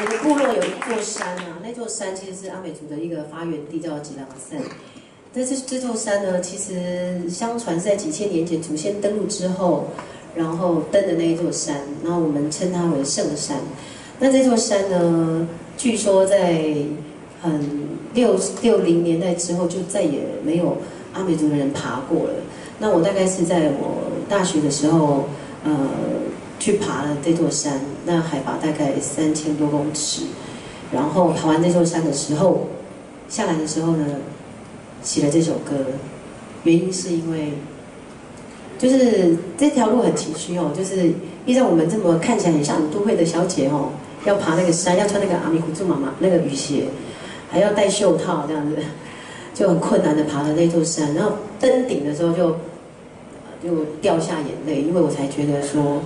我的部落有一座山啊，那座山其实是阿美族的一个发源地，叫吉兰山。但是这座山呢，其实相传是在几千年前祖先登陆之后，然后登的那一座山，然后我们称它为圣山。那这座山呢，据说在60年代之后，就再也没有阿美族的人爬过了。那我大概是在我大学的时候，去爬了这座山，那海拔大概3000多公尺。然后爬完这座山的时候，下来的时候呢，写了这首歌。原因是因为，就是这条路很崎岖哦，就是依照我们这么看起来很像都会的小姐哦，要爬那个山，要穿那个阿米古祖妈妈那个雨鞋，还要戴袖套这样子，就很困难的爬了那座山。然后登顶的时候就掉下眼泪，因为我才觉得说。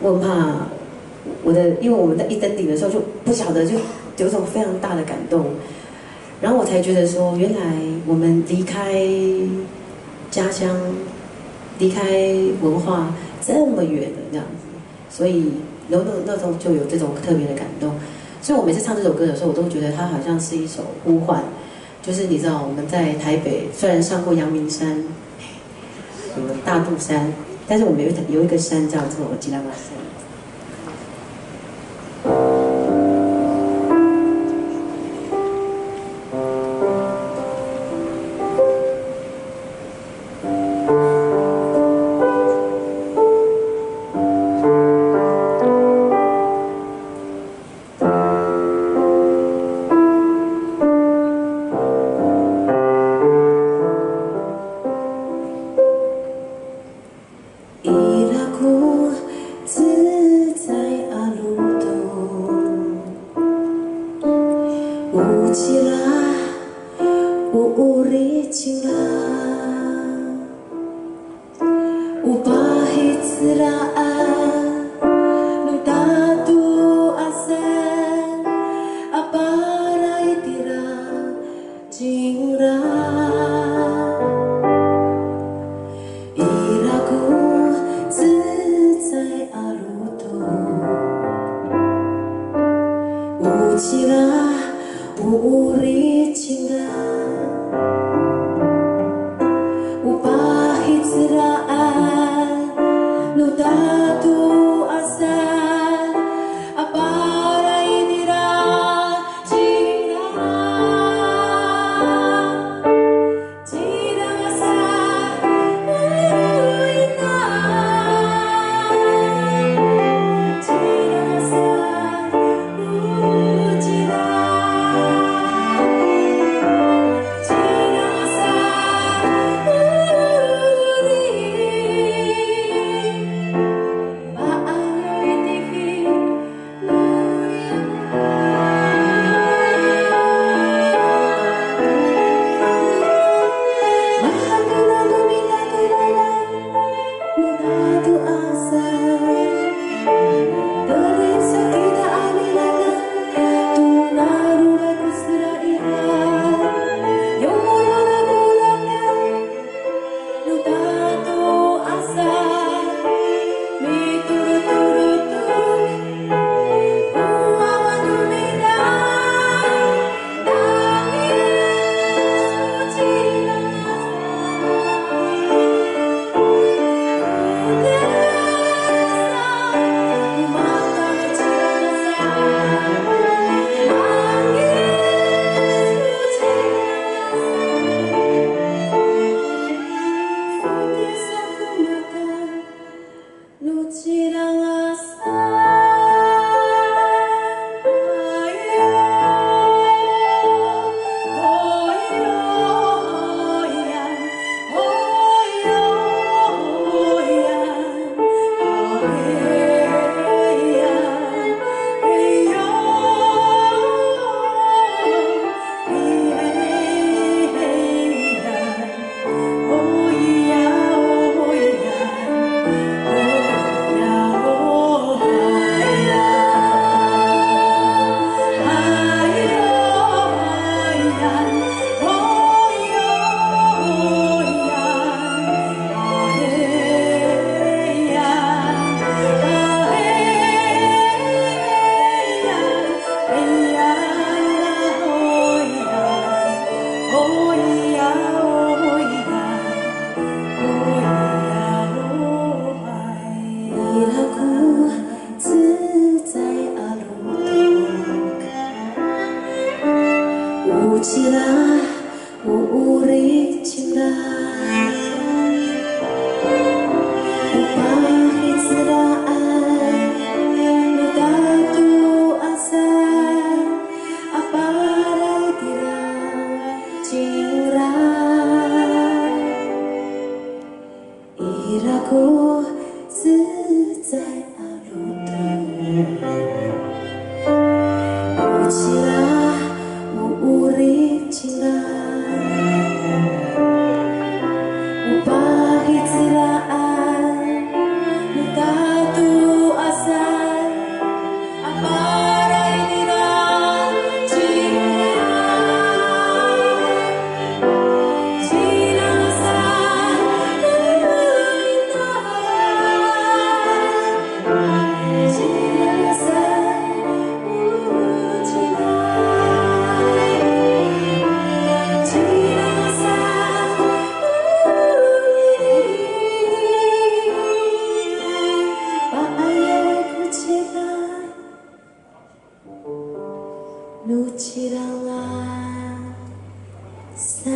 我很怕因为我们在一登顶的时候就不晓得，就有一种非常大的感动，然后我才觉得说，原来我们离开家乡、离开文化这么远的这样子，所以那时候就有这种特别的感动。所以我每次唱这首歌的时候，我都觉得它好像是一首呼唤，就是你知道我们在台北虽然上过阳明山、有大肚山。但是我们有一个山叫做吉兰山。自在阿鲁的，乌吉拉乌里吉拉，乌巴伊吉拉安，乌达杜阿塞，阿巴拉伊尼拉吉Lucirala sa